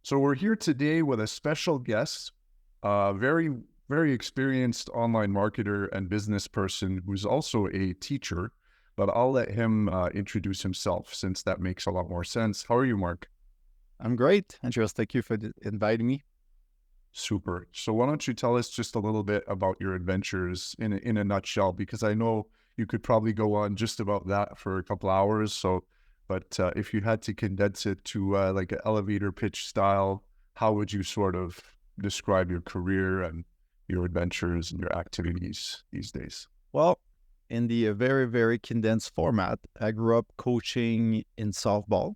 So we're here today with a special guest, a very experienced online marketer and business person who's also a teacher, but I'll let him introduce himself since that makes a lot more sense. How are you, Mark? I'm great, Andreas. Thank you for inviting me. Super. So why don't you tell us just a little bit about your adventures in a nutshell? Because I know you could probably go on just about that for a couple hours. But if you had to condense it to like an elevator pitch style, how would you sort of describe your career and your adventures and your activities these days? Well, in the very, very condensed format, I grew up coaching in softball.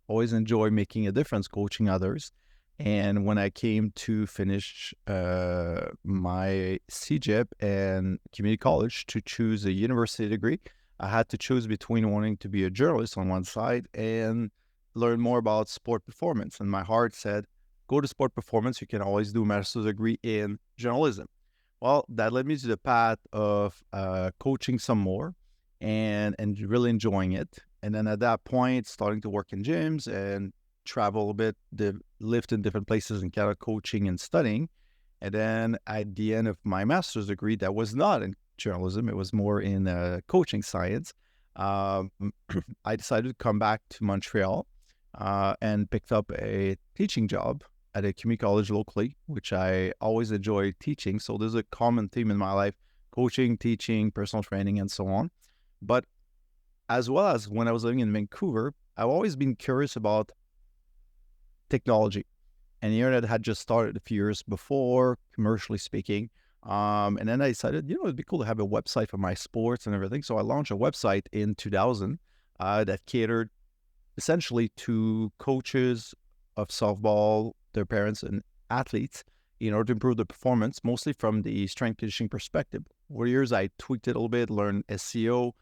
Always enjoy making a difference coaching others. And when I came to finish my CJEP and community college to choose a university degree, I had to choose between wanting to be a journalist on one side and learn more about sport performance. And my heart said, go to sport performance. You can always do a master's degree in journalism. Well, that led me to the path of coaching some more and really enjoying it. And then at that point, starting to work in gyms and travel a bit, lived in different places in Canada, coaching and studying. And then at the end of my master's degree, that was not in journalism, it was more in coaching science. Um, I decided to come back to Montreal and picked up a teaching job at a community college locally, which I always enjoy teaching. So there's a common theme in my life: coaching, teaching, personal training, and so on. But as well as when I was living in Vancouver, I've always been curious about technology. And the internet had just started a few years before, commercially speaking. And then I decided, it'd be cool to have a website for my sports and everything. So I launched a website in 2000 that catered essentially to coaches of softball, their parents, and athletes in order to improve their performance, mostly from the strength conditioning perspective. Over the years, I tweaked it a little bit, learned SEO,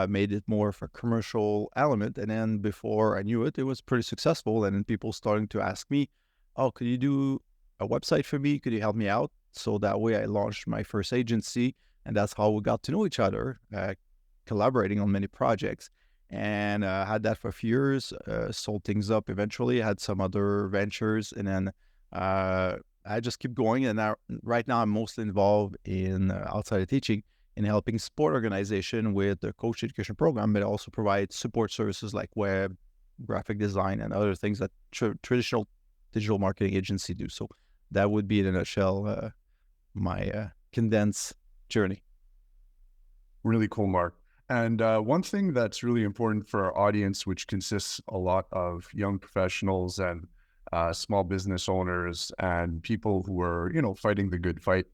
made it more of a commercial element. And then before I knew it, it was pretty successful. And then people starting to ask me, oh, could you do a website for me? Could you help me out? So that way I launched my first agency. And that's how we got to know each other, collaborating on many projects. And had that for a few years, sold things up eventually, had some other ventures. And then I just keep going. And right now I'm mostly involved in outside of teaching in helping sport organization with the coach education program, but also provide support services like web, graphic design, and other things that traditional digital marketing agency do. So that would be in a nutshell my condensed journey. Really cool, Mark. And one thing that's really important for our audience, which consists a lot of young professionals and small business owners and people who are, fighting the good fight.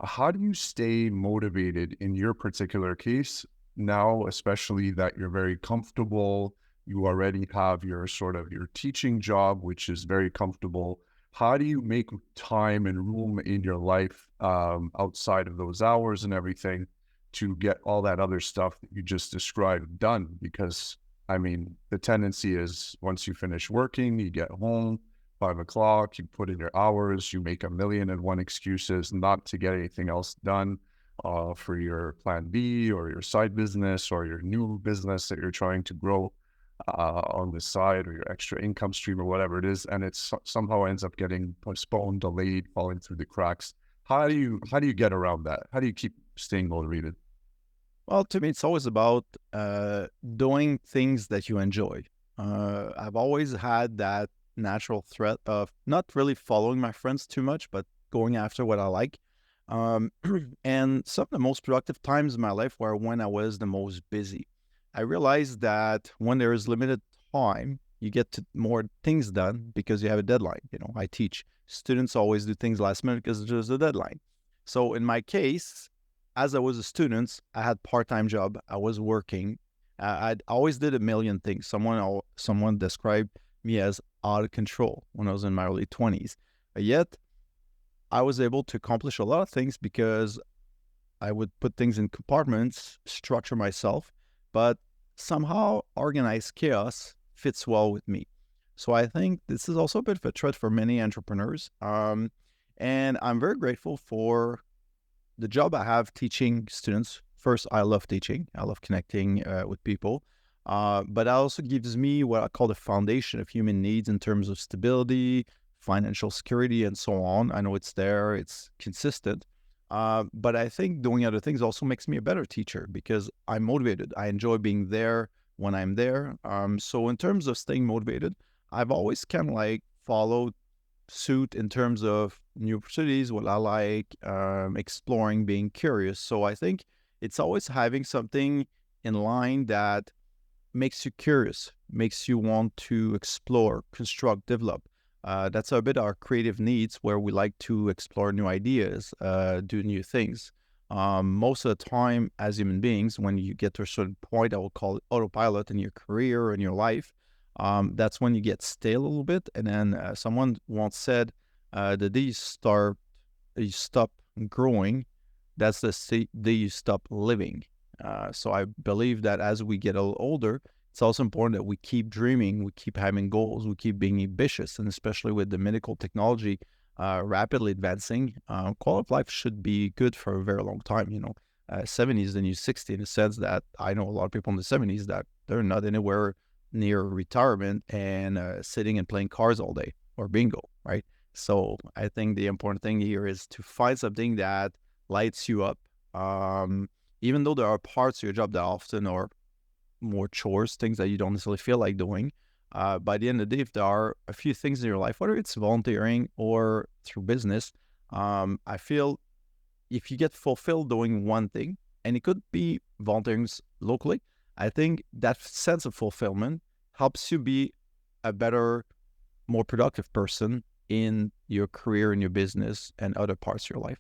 How do you stay motivated in your particular case now, especially that you're very comfortable? You already have your sort of your teaching job, which is very comfortable. How do you make time and room in your life outside of those hours and everything to get all that other stuff that you just described done? Because I mean, the tendency is once you finish working, you get home, 5 o'clock, you put in your hours, you make a million and one excuses not to get anything else done for your plan B or your side business or your new business that you're trying to grow on the side, or your extra income stream or whatever it is. And it somehow ends up getting postponed, delayed, falling through the cracks. How do you get around that? How do you keep staying motivated? Well, to me, it's always about doing things that you enjoy. I've always had that natural threat of not really following my friends too much, but going after what I like. Um, and some of the most productive times in my life were when I was the most busy. I realized that when there is limited time, you get to more things done because you have a deadline. I teach students always do things last minute because there's a deadline. So in my case, as I was a student, I had part-time job. I was working. I always did a million things. Someone described me as out of control when I was in my early 20s. Yet I was able to accomplish a lot of things because I would put things in compartments, structure myself, but somehow organized chaos fits well with me. So I think this is also a bit of a threat for many entrepreneurs. And I'm very grateful for the job I have teaching students. First, I love teaching. I love connecting with people. But that also gives me what I call the foundation of human needs in terms of stability, financial security, and so on. I know it's there, it's consistent. But I think doing other things also makes me a better teacher because I'm motivated. I enjoy being there when I'm there. So in terms of staying motivated, I've always kind of like followed suit in terms of new opportunities, what I like, exploring, being curious. So I think it's always having something in line that makes you curious, makes you want to explore, construct, develop. That's a bit our creative needs where we like to explore new ideas, do new things. Most of the time, as human beings, when you get to a certain point, I will call it autopilot in your career and your life, that's when you get stale a little bit. And then someone once said, the day you stop growing, that's the day you stop living. So I believe that as we get a little older, it's also important that we keep dreaming, we keep having goals, we keep being ambitious, and especially with the medical technology rapidly advancing, quality of life should be good for a very long time. 70 is the new 60 in the sense that I know a lot of people in the 70s that they're not anywhere near retirement and sitting and playing cards all day or bingo, right? So I think the important thing here is to find something that lights you up. Even though there are parts of your job that often are more chores, things that you don't necessarily feel like doing, by the end of the day, if there are a few things in your life, whether it's volunteering or through business, I feel if you get fulfilled doing one thing, and it could be volunteering locally, I think that sense of fulfillment helps you be a better, more productive person in your career, in your business, and other parts of your life.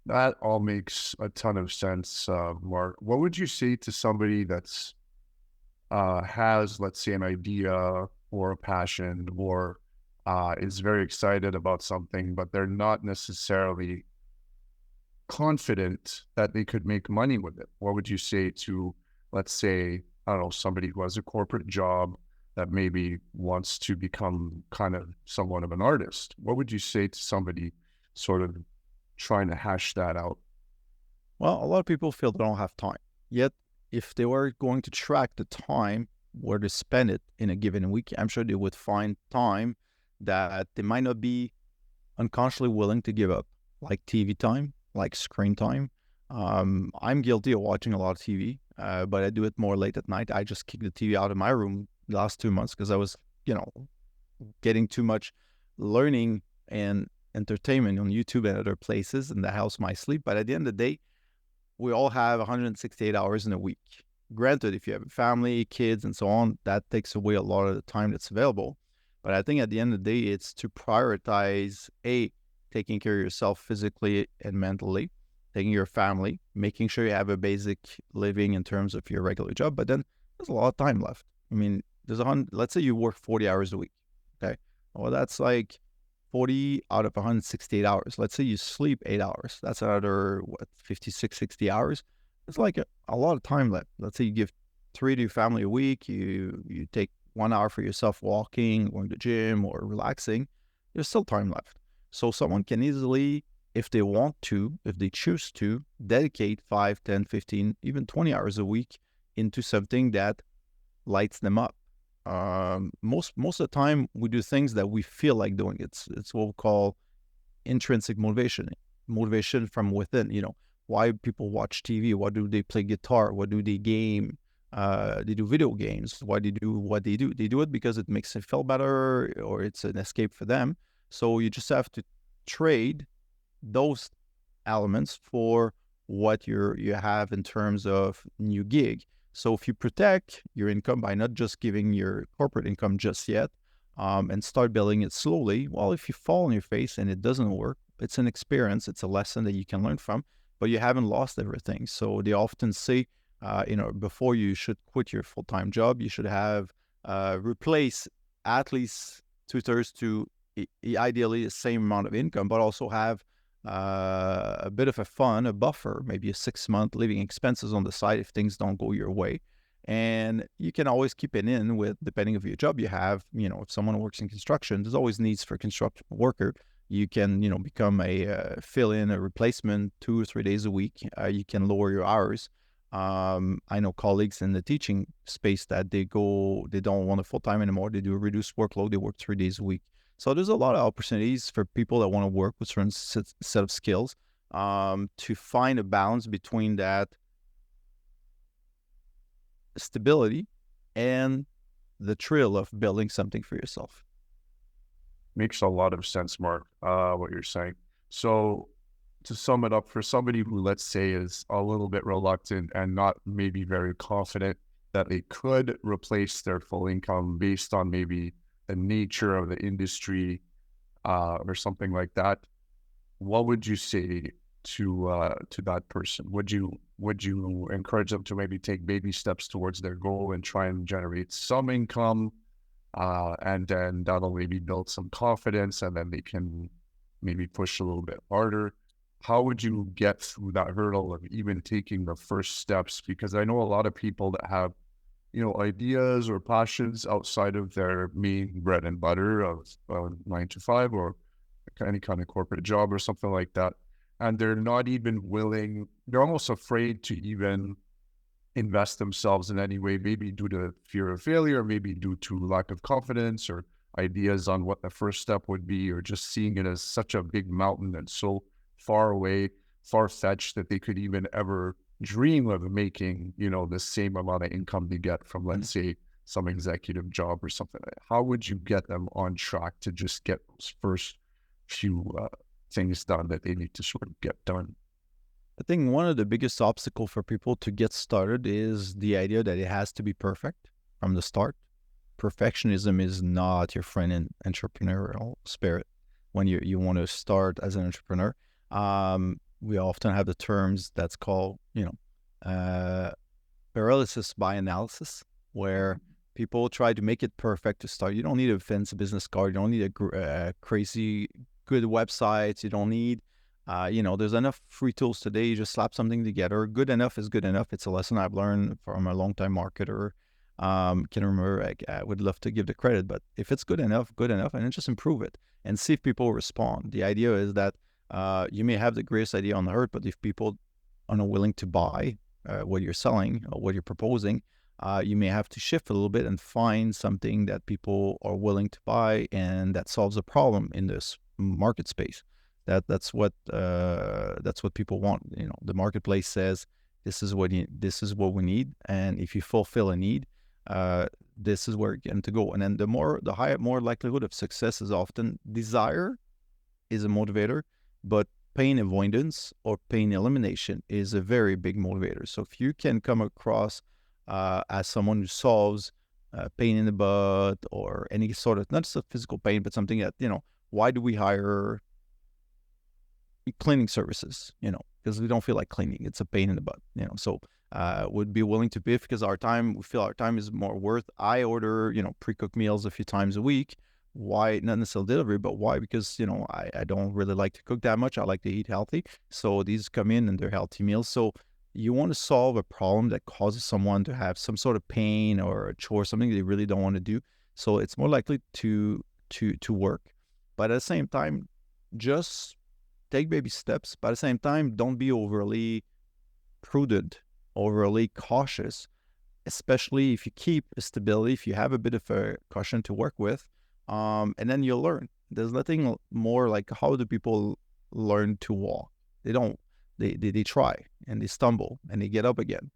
That all makes a ton of sense, Mark. What would you say to somebody that's has, let's say, an idea or a passion or is very excited about something, but they're not necessarily confident that they could make money with it? What would you say to, let's say, I don't know, somebody who has a corporate job that maybe wants to become kind of somewhat of an artist? What would you say to somebody sort of trying to hash that out? Well, a lot of people feel they don't have time. Yet, if they were going to track the time where to spend it in a given week, I'm sure they would find time that they might not be unconsciously willing to give up, like TV time, like screen time. I'm guilty of watching a lot of TV, but I do it more late at night. I just kicked the TV out of my room the last 2 months because I was, getting too much learning and entertainment on YouTube and other places, and that helps my sleep. But at the end of the day, we all have 168 hours in a week. Granted, if you have a family, kids, and so on, that takes away a lot of the time that's available. But I think at the end of the day, it's to prioritize taking care of yourself physically and mentally, taking your family, making sure you have a basic living in terms of your regular job. But then there's a lot of time left. I mean, let's say you work 40 hours a week. Okay. Well, that's like 40 out of 168 hours. Let's say you sleep 8 hours. That's another, 56, 60 hours. It's like a lot of time left. Let's say you give 3 to your family a week. You take 1 hour for yourself walking, going to the gym, or relaxing. There's still time left. So someone can easily, if they want to, if they choose to, dedicate 5, 10, 15, even 20 hours a week into something that lights them up. Most of the time we do things that we feel like doing. It's what we call intrinsic motivation from within. Why people watch TV, why do they play guitar, what do they game, they do video games, why they do what they do. They do it because it makes them feel better or it's an escape for them. So you just have to trade those elements for what you have in terms of new gig. So if you protect your income by not just giving your corporate income just yet, and start building it slowly, well, if you fall on your face and it doesn't work, it's an experience, it's a lesson that you can learn from, but you haven't lost everything. So they often say, before you should quit your full-time job, you should have replace at least 2/3 to ideally the same amount of income, but also have a bit of a fund, a buffer, maybe a 6-month living expenses on the side if things don't go your way. And you can always keep it in with, depending of your job you have, if someone works in construction, there's always needs for a construction worker. You can, become a fill-in, a replacement 2 or 3 days a week. You can lower your hours. I know colleagues in the teaching space that they don't want a full-time anymore. They do a reduced workload. They work 3 days a week. So there's a lot of opportunities for people that want to work with certain set of skills, to find a balance between that stability and the thrill of building something for yourself. Makes a lot of sense, Mark, what you're saying. So to sum it up, for somebody who, let's say, is a little bit reluctant and not maybe very confident that they could replace their full income based on maybe the nature of the industry, or something like that, what would you say to that person? Would you encourage them to maybe take baby steps towards their goal and try and generate some income, and then that'll maybe build some confidence, and then they can maybe push a little bit harder? How would you get through that hurdle of even taking the first steps? Because I know a lot of people that have, ideas or passions outside of their main bread and butter of 9 to 5 or any kind of corporate job or something like that. And they're not even willing, they're almost afraid to even invest themselves in any way, maybe due to fear of failure, maybe due to lack of confidence or ideas on what the first step would be, or just seeing it as such a big mountain and so far away, far-fetched that they could even ever dream of making, the same amount of income they get from, let's say, some executive job or something like that. How would you get them on track to just get those first few things done that they need to sort of get done? I think one of the biggest obstacles for people to get started is the idea that it has to be perfect from the start. Perfectionism is not your friend in entrepreneurial spirit. When you want to start as an entrepreneur, we often have the terms that's called, paralysis by analysis, where people try to make it perfect to start. You don't need a fancy business card. You don't need a crazy good website. You don't need, there's enough free tools today. You just slap something together. Good enough is good enough. It's a lesson I've learned from a long-time marketer. Can remember, I would love to give the credit, but if it's good enough, and then just improve it and see if people respond. The idea is that you may have the greatest idea on the earth, but if people are not willing to buy what you're selling or what you're proposing, you may have to shift a little bit and find something that people are willing to buy and that solves a problem in this market space. That's what people want. The marketplace says this is what we need, and if you fulfill a need, this is where you're getting to go. And then the higher, more likelihood of success is often desire is a motivator, but pain avoidance or pain elimination is a very big motivator. So if you can come across as someone who solves pain in the butt or any sort of, not just a physical pain, but something that, why do we hire cleaning services? Because we don't feel like cleaning. It's a pain in the butt, so would be willing to pay because we feel our time is more worth. I order, pre-cooked meals a few times a week. Why? Not necessarily delivery, but why? Because, I don't really like to cook that much. I like to eat healthy. So these come in and they're healthy meals. So you want to solve a problem that causes someone to have some sort of pain or a chore, something they really don't want to do. So it's more likely to work. But at the same time, just take baby steps. But at the same time, don't be overly prudent, overly cautious, especially if you keep a stability, if you have a bit of a cushion to work with, and then you'll learn. There's nothing more like, how do people learn to walk? They don't. They try and they stumble and they get up again.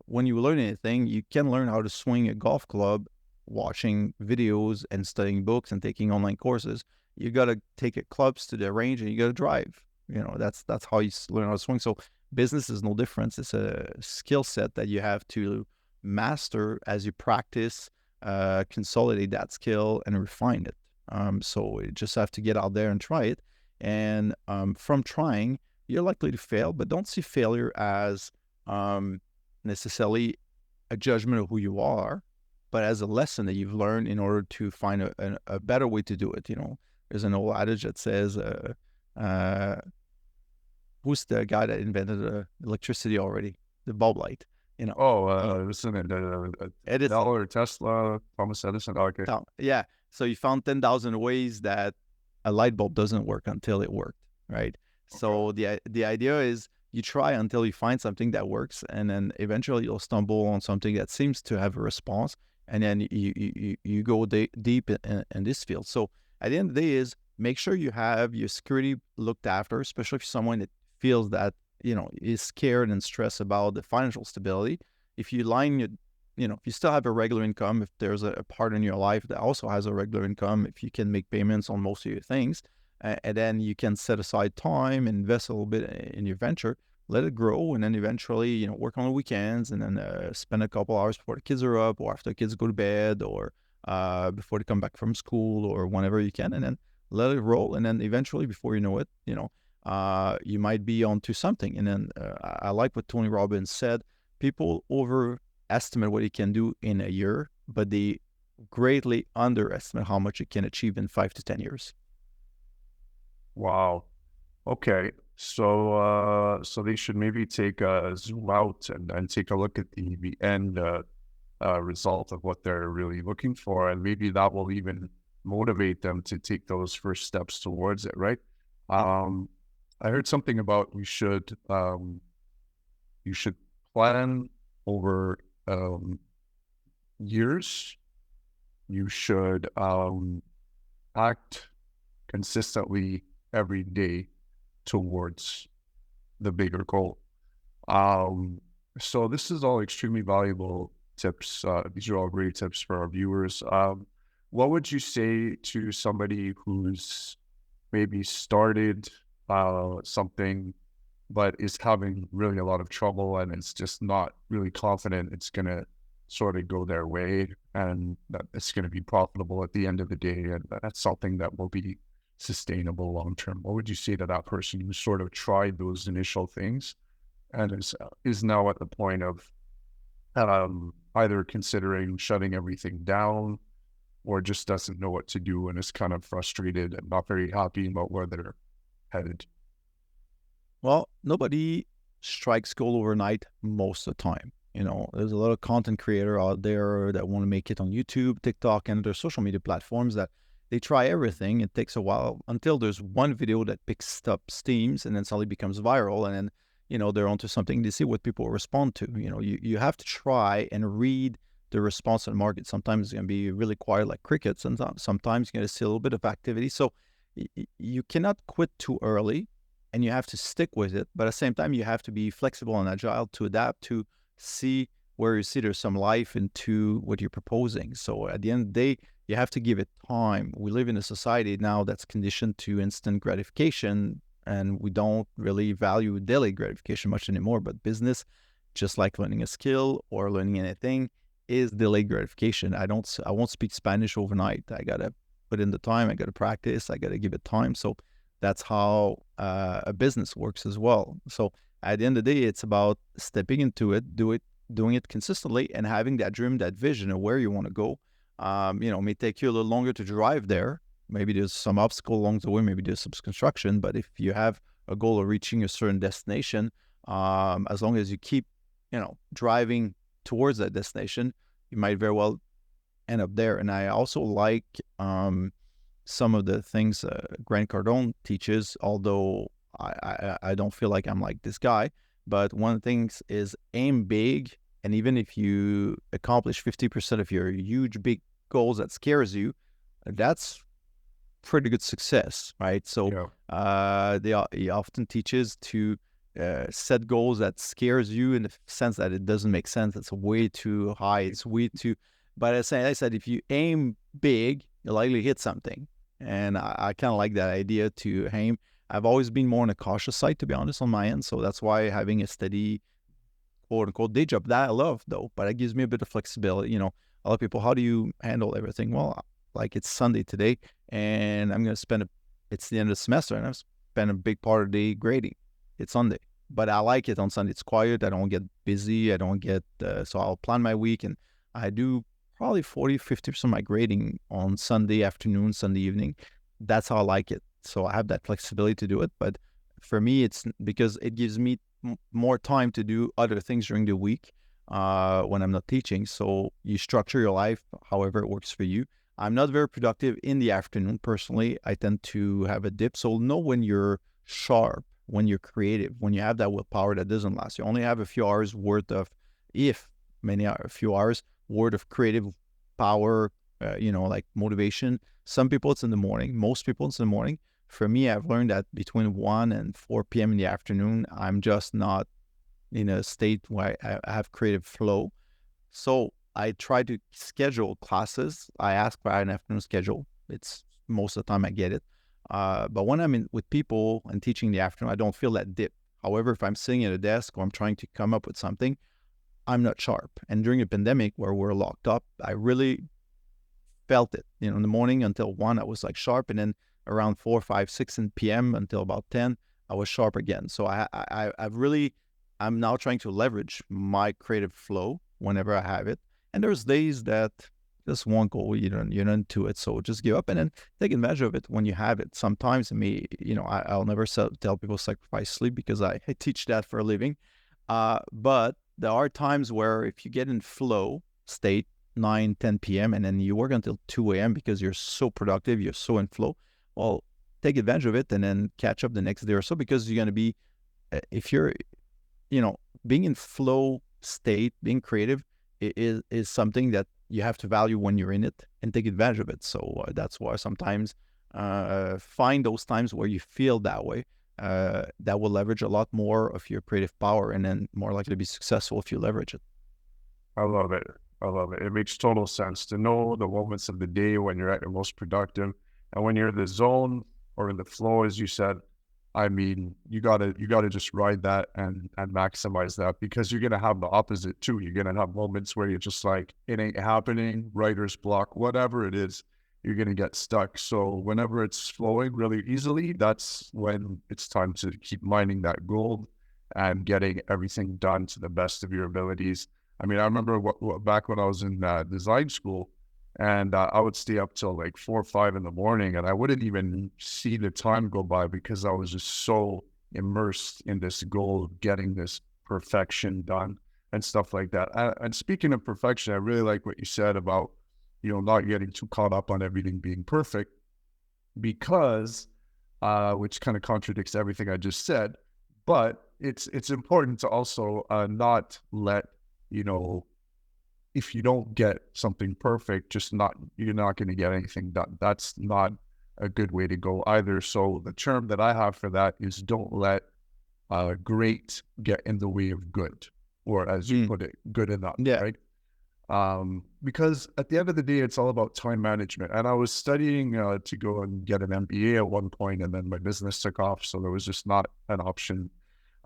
When you learn anything, you can learn how to swing a golf club watching videos and studying books and taking online courses. You got to take clubs to the range and you got to drive. That's how you learn how to swing. So business is no difference. It's a skill set that you have to master as you practice, consolidate that skill and refine it. So you just have to get out there and try it. And from trying, you're likely to fail, but don't see failure as necessarily a judgment of who you are, but as a lesson that you've learned in order to find a better way to do it. There's an old adage that says, who's the guy that invented electricity already? The bulb light. Edison, Edison. or Tesla, Thomas Edison. Okay. Yeah. So you found 10,000 ways that a light bulb doesn't work until it worked, right? Okay. So the idea is you try until you find something that works, and then eventually you'll stumble on something that seems to have a response, and then you go deep in this field. So at the end of the day is make sure you have your security looked after, especially if someone that feels that, is scared and stressed about the financial stability. If you line your, if you still have a regular income, if there's a part in your life that also has a regular income, if you can make payments on most of your things, and then you can set aside time, invest a little bit in your venture, let it grow, and then eventually, work on the weekends, and then spend a couple hours before the kids are up, or after the kids go to bed, or before they come back from school, or whenever you can, and then let it roll. And then eventually, before you know it, you might be onto something. And then I like what Tony Robbins said: people overestimate what you can do in a year, but they greatly underestimate how much you can achieve in 5 to 10 years. Wow. Okay. So they should maybe take a zoom out and take a look at the end result of what they're really looking for, and maybe that will even motivate them to take those first steps towards it, right? Um, I heard something about you should plan over years. You should act consistently every day towards the bigger goal. So this is all extremely valuable tips. These are all great tips for our viewers. What would you say to somebody who's maybe started something but is having really a lot of trouble and it's just not really confident it's going to sort of go their way and that it's going to be profitable at the end of the day, and that's something that will be sustainable long term? What would you say to that person who sort of tried those initial things and is now at the point of either considering shutting everything down or just doesn't know what to do and is kind of frustrated and not very happy about where they're headed? Well, nobody strikes gold overnight most of the time. There's a lot of content creator out there that want to make it on YouTube, TikTok, and other social media platforms that they try everything. It takes a while until there's one video that picks up steams and then suddenly becomes viral. And then, they're onto something. They see what people respond to. You have to try and read the response of the market. Sometimes it's going to be really quiet like crickets, and sometimes you're going to see a little bit of activity. So you cannot quit too early, and you have to stick with it. But at the same time, you have to be flexible and agile to adapt to see where you see there's some life into what you're proposing. So at the end of the day, you have to give it time. We live in a society now that's conditioned to instant gratification, and we don't really value delayed gratification much anymore. But business, just like learning a skill or learning anything, is delayed gratification. I won't speak Spanish overnight. I gotta put in the time. I gotta practice. I gotta give it time. So that's how a business works as well. So at the end of the day, it's about stepping into it, doing it consistently, and having that dream, that vision of where you want to go. It may take you a little longer to drive there. Maybe there's some obstacle along the way. Maybe there's some construction. But if you have a goal of reaching a certain destination, as long as you keep, driving towards that destination, you might very well end up there. And I also like some of the things Grant Cardone teaches, although I don't feel like I'm like this guy. But one of the things is aim big. And even if you accomplish 50% of your huge, big goals that scares you, that's pretty good success, right? So he often teaches to set goals that scares you in the sense that it doesn't make sense. It's way too high. It's way too... But as I said, if you aim big, you'll likely hit something. And I kind of like that idea to aim. I've always been more on the cautious side, to be honest, on my end. So that's why having a steady, quote unquote, day job that I love, though, but it gives me a bit of flexibility. A lot of people, how do you handle everything? Well, like it's Sunday today, and I'm going to it's the end of the semester, and I've spent a big part of the day grading. It's Sunday, but I like it on Sunday. It's quiet. I don't get busy. I don't get, so I'll plan my week, and I do probably 40-50% of my grading on Sunday afternoon, Sunday evening. That's how I like it. So I have that flexibility to do it. But for me, it's because it gives me more time to do other things during the week when I'm not teaching. So you structure your life however it works for you. I'm not very productive in the afternoon. Personally, I tend to have a dip. So know when you're sharp, when you're creative, when you have that willpower that doesn't last. You only have a few hours worth of, a few hours worth of creative power, like motivation. Some people it's in the morning. Most people it's in the morning. For me, I've learned that between 1 and 4 p.m. in the afternoon, I'm just not in a state where I have creative flow. So I try to schedule classes. I ask for an afternoon schedule. It's most of the time I get it. But when I'm with people and teaching in the afternoon, I don't feel that dip. However, if I'm sitting at a desk or I'm trying to come up with something, I'm not sharp. And during the pandemic where we're locked up, I really felt it. In the morning until 1, I was like sharp. And then around 4, 5, 6 p.m. until about 10, I was sharp again. So I'm now trying to leverage my creative flow whenever I have it. And there's days that just won't go, you're not into it. So just give up and then take advantage of it when you have it. Sometimes I'll never tell people sacrifice sleep because I teach that for a living. But there are times where if you get in flow state, 9, 10 p.m. and then you work until 2 a.m. because you're so productive, you're so in flow, well, take advantage of it and then catch up the next day or so, because you're going to be, if you're, being in flow state, being creative is something that you have to value when you're in it and take advantage of it. So that's why sometimes find those times where you feel that way. That will leverage a lot more of your creative power and then more likely to be successful if you leverage it. I love it. I love it. It makes total sense to know the moments of the day when you're at your most productive, and when you're in the zone or in the flow, as you said. I mean, you gotta just ride that and maximize that, because you're gonna have the opposite too. You're gonna have moments where you're just like, it ain't happening, writer's block, whatever it is, you're gonna get stuck. So whenever it's flowing really easily, that's when it's time to keep mining that gold and getting everything done to the best of your abilities. I mean, I remember back when I was in design school, and I would stay up till like 4 or 5 in the morning, and I wouldn't even see the time go by because I was just so immersed in this goal of getting this perfection done and stuff like that. And speaking of perfection, I really like what you said about, not getting too caught up on everything being perfect, because, which kind of contradicts everything I just said, but it's important to also not let, if you don't get something perfect, you're not going to get anything done. That's not a good way to go either. So the term that I have for that is, don't let great get in the way of good, or as you put it, good enough, right? Because at the end of the day, it's all about time management. And I was studying to go and get an MBA at one point, and then my business took off, so there was just not an option,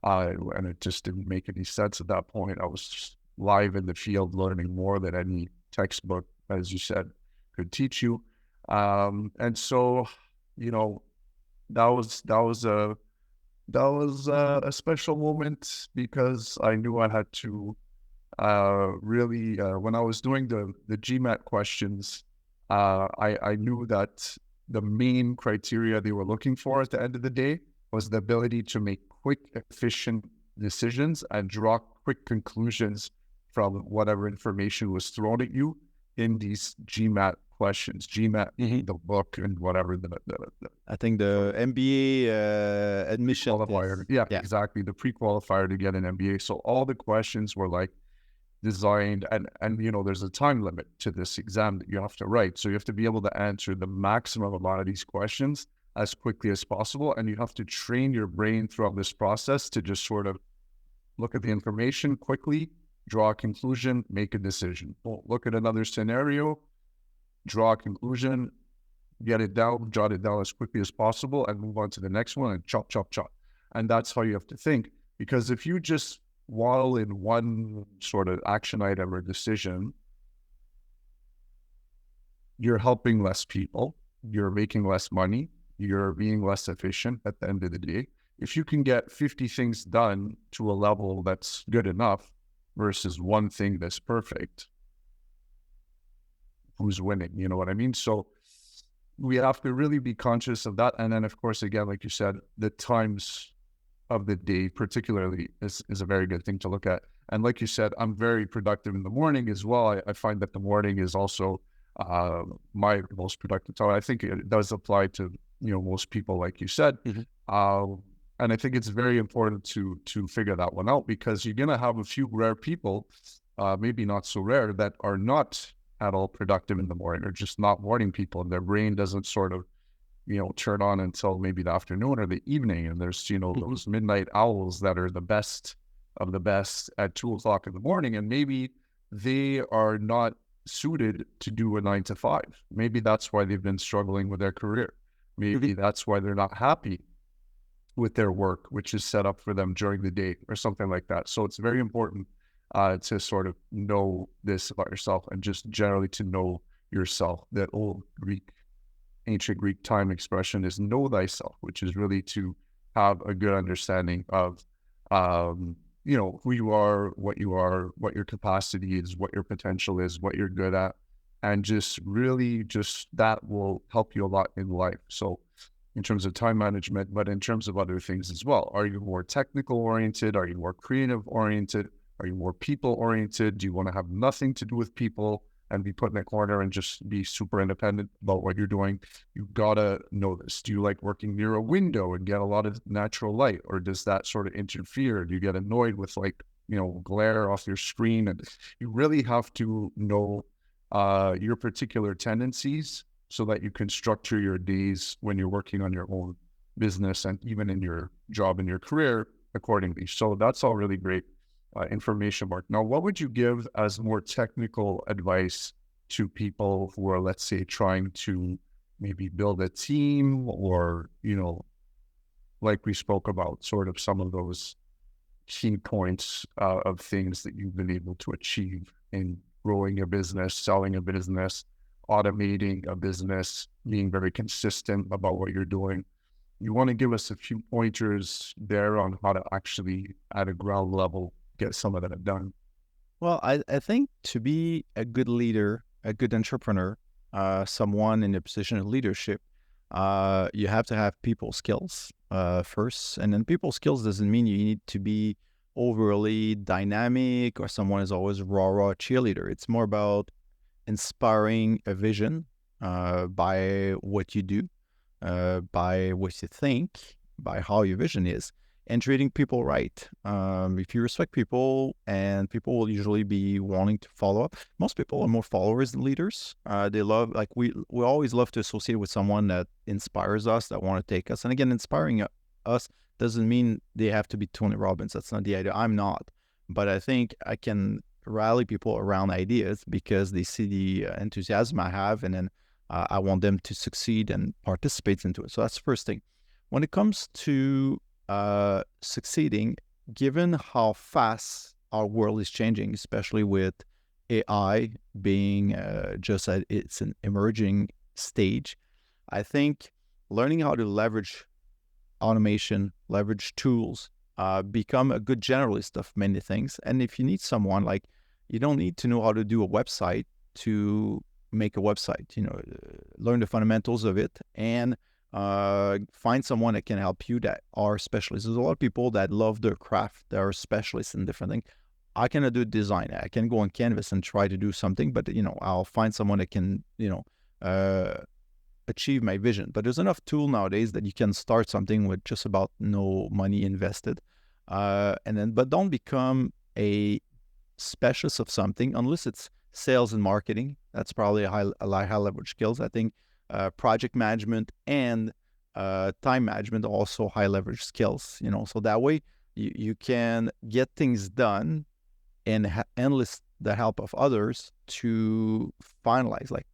and it just didn't make any sense at that point. I was just live in the field, learning more than any textbook, as you said, could teach you. And so, that was a special moment, because I knew I had to really, when I was doing the GMAT questions, I knew that the main criteria they were looking for at the end of the day was the ability to make quick, efficient decisions and draw quick conclusions from whatever information was thrown at you in these GMAT questions. GMAT, the book, and whatever I think the MBA admission qualifier. Yeah, exactly. The pre-qualifier to get an MBA. So all the questions were like designed, and there's a time limit to this exam that you have to write. So you have to be able to answer the maximum amount of these questions as quickly as possible. And you have to train your brain throughout this process to just sort of look at the information quickly, draw a conclusion, make a decision. Look at another scenario, draw a conclusion, get it down, jot it down as quickly as possible, and move on to the next one, and chop, chop, chop. And that's how you have to think. Because if you just waddle in one sort of action item or decision, you're helping less people, you're making less money, you're being less efficient at the end of the day. If you can get 50 things done to a level that's good enough versus one thing that's perfect, who's winning? You know what I mean? So we have to really be conscious of that. And then, of course, again, like you said, the times of the day particularly is a very good thing to look at. And like you said, I'm very productive in the morning as well. I find that the morning is also my most productive time. I think it does apply to, most people, like you said. And I think it's very important to figure that one out, because you're going to have a few rare people, maybe not so rare, that are not at all productive in the morning, or just not morning people, and their brain doesn't sort of, turn on until maybe the afternoon or the evening. And there's, those midnight owls that are the best of the best at 2 o'clock in the morning. And maybe they are not suited to do a 9 to 5. Maybe that's why they've been struggling with their career. Maybe that's why they're not happy with their work, which is set up for them during the day or something like that. So it's very important to sort of know this about yourself, and just generally to know yourself. That old ancient Greek time expression is know thyself, which is really to have a good understanding of, who you are, what your capacity is, what your potential is, what you're good at. And just really just that will help you a lot in life. So in terms of time management, but in terms of other things as well. Are you more technical oriented? Are you more creative oriented? Are you more people oriented? Do you want to have nothing to do with people and be put in a corner and just be super independent about what you're doing? You gotta know this. Do you like working near a window and get a lot of natural light, or does that sort of interfere? Do you get annoyed with glare off your screen? And you really have to know your particular tendencies, so that you can structure your days when you're working on your own business, and even in your job and your career accordingly. So that's all really great information, Marc. Now, what would you give as more technical advice to people who are, let's say, trying to maybe build a team, or, like we spoke about, sort of some of those key points of things that you've been able to achieve in growing a business, selling a business, automating a business, being very consistent about what you're doing? You want to give us a few pointers there on how to actually, at a ground level, get some of that done? Well, I think to be a good leader, a good entrepreneur, someone in a position of leadership, you have to have people skills first. And then people skills doesn't mean you need to be overly dynamic or someone is always raw cheerleader. It's more about inspiring a vision by what you do, by what you think, by how your vision is, and treating people right. If you respect people, and people will usually be wanting to follow up. Most people are more followers than leaders. They love, like we always love to associate with someone that inspires us, that want to take us. And again, inspiring us doesn't mean they have to be Tony Robbins. That's not the idea. I'm not. But I think I can rally people around ideas because they see the enthusiasm I have, and then I want them to succeed and participate into it. So that's the first thing. When it comes to succeeding, given how fast our world is changing, especially with AI being just at it's an emerging stage, I think learning how to leverage automation, leverage tools, become a good generalist of many things. And if you need someone, like, you don't need to know how to do a website to make a website, learn the fundamentals of it, and find someone that can help you that are specialists. There's a lot of people that love their craft, that are specialists in different things. I cannot do design. I can go on Canvas and try to do something, but I'll find someone that can achieve my vision. But there's enough tool nowadays that you can start something with just about no money invested, but don't become a specialist of something unless it's sales and marketing. That's probably a high leverage skills. I think project management and time management are also high leverage skills. So that way you can get things done and enlist the help of others to finalize. Like,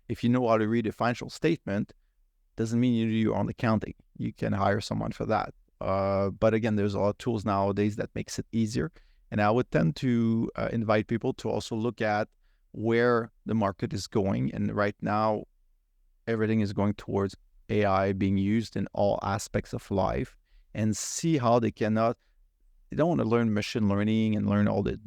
if you know how to read a financial statement, doesn't mean you do your own accounting. You can hire someone for that. But again, there's a lot of tools nowadays that makes it easier. And I would tend to invite people to also look at where the market is going. And right now, everything is going towards AI being used in all aspects of life, and see how they don't want to learn machine learning and learn all the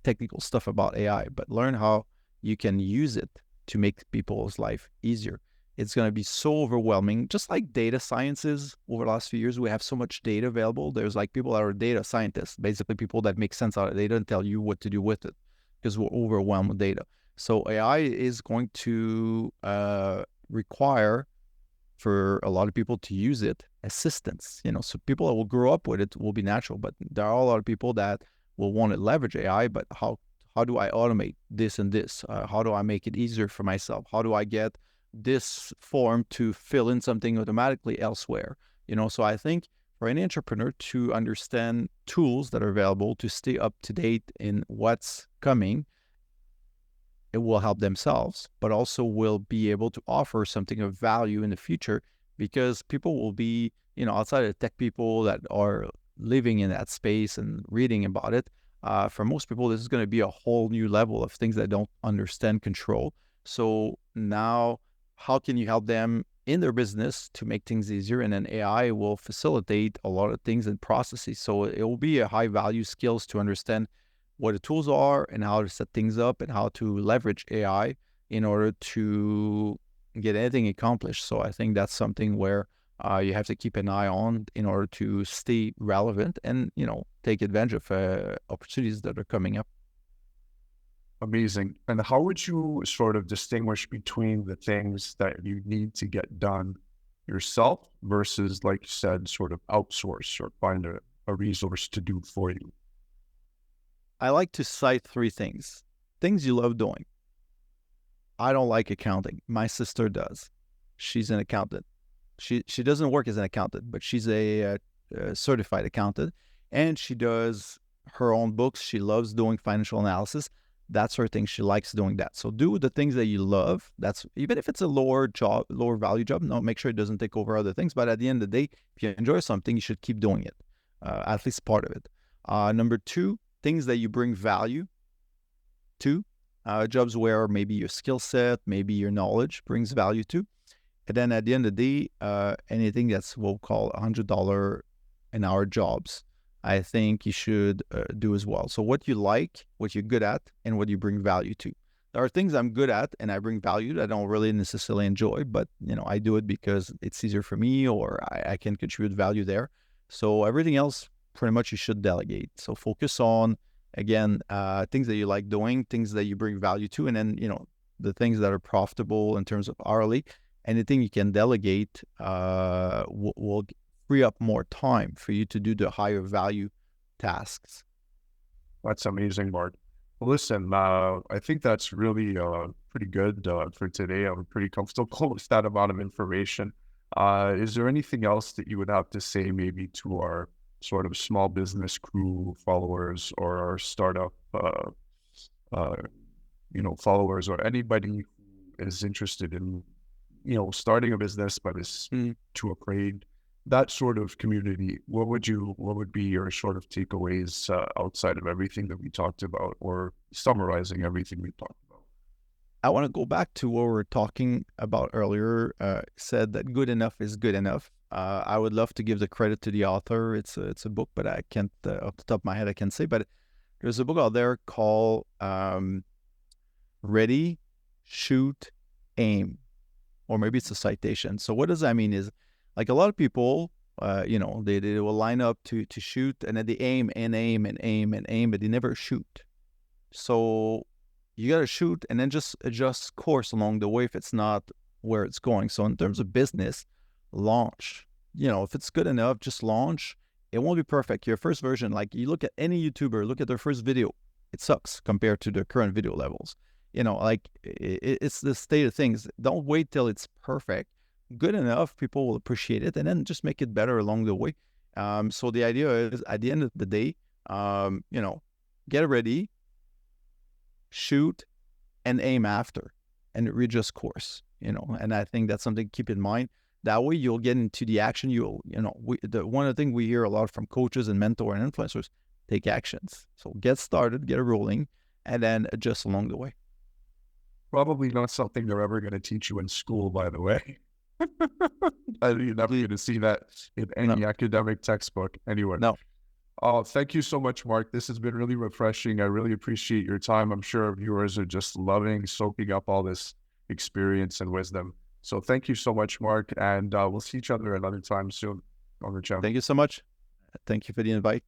technical stuff about AI, but learn how you can use it to make people's life easier. It's going to be so overwhelming, just like data sciences. Over the last few years, we have so much data available. There's like people that are data scientists, basically people that make sense out of data and tell you what to do with it, because we're overwhelmed with data. So AI is going to require for a lot of people to use it assistance. So people that will grow up with it will be natural, but there are a lot of people that will want to leverage AI, but how do I automate this and this? How do I make it easier for myself? How do I get this form to fill in something automatically elsewhere? So I think for any entrepreneur to understand tools that are available to stay up to date in what's coming, it will help themselves, but also will be able to offer something of value in the future, because people will be, outside of tech people that are living in that space and reading about it. For most people, this is going to be a whole new level of things that don't understand control. So now, how can you help them in their business to make things easier? And then AI will facilitate a lot of things and processes. So it will be a high value skills to understand what the tools are and how to set things up and how to leverage AI in order to get anything accomplished. So I think that's something where you have to keep an eye on in order to stay relevant and, take advantage of opportunities that are coming up. Amazing. And how would you sort of distinguish between the things that you need to get done yourself versus, like you said, sort of outsource or find a resource to do for you? I like to cite three things. Things you love doing. I don't like accounting. My sister does. She's an accountant. She doesn't work as an accountant, but she's a certified accountant, and she does her own books. She loves doing financial analysis. That's her thing. She likes doing that. So do the things that you love. That's, even if it's a lower value job, no, make sure it doesn't take over other things. But at the end of the day, if you enjoy something, you should keep doing it, at least part of it. Number two, things that you bring value to, jobs where maybe your skill set, maybe your knowledge brings value to. And then at the end of the day, anything that's what we'll call $100 an hour jobs, I think you should do as well. So what you like, what you're good at, and what you bring value to. There are things I'm good at and I bring value that I don't really necessarily enjoy, but I do it because it's easier for me, or I can contribute value there. So everything else, pretty much you should delegate. So focus on, again, things that you like doing, things that you bring value to, and then, the things that are profitable in terms of hourly. Anything you can delegate will free up more time for you to do the higher value tasks. That's amazing, Marc. Well, listen, I think that's really pretty good for today. I'm pretty comfortable with that amount of information. Is there anything else that you would have to say maybe to our sort of small business crew followers, or our startup, followers, or anybody who is interested in, starting a business but is too afraid? That sort of community, what would be your sort of takeaways outside of everything that we talked about, or summarizing everything we talked about? I want to go back to what we were talking about earlier. Said that good enough is good enough. I would love to give the credit to the author. It's a book, but I can't, off the top of my head, I can't say. But there's a book out there called Ready, Shoot, Aim, or maybe it's a citation. So what does that mean is, like, a lot of people, they will line up to shoot, and then they aim and aim and aim and aim, but they never shoot. So you got to shoot and then just adjust course along the way if it's not where it's going. So in terms of business, launch. If it's good enough, just launch. It won't be perfect. Your first version, like, you look at any YouTuber, look at their first video, it sucks compared to the current video levels. It's the state of things. Don't wait till it's perfect. Good enough, people will appreciate it, and then just make it better along the way. So the idea is, at the end of the day, get ready, shoot, and aim after, and readjust course. And I think that's something to keep in mind. That way, you'll get into the action. One of the things we hear a lot from coaches and mentors and influencers: take actions. So get started, get it rolling, and then adjust along the way. Probably not something they're ever going to teach you in school, by the way. You're never going to see that in any academic textbook anywhere. No. Oh, thank you so much, Marc. This has been really refreshing. I really appreciate your time. I'm sure our viewers are just loving soaking up all this experience and wisdom. So thank you so much, Marc, and we'll see each other another time soon on the channel. Thank you so much. Thank you for the invite.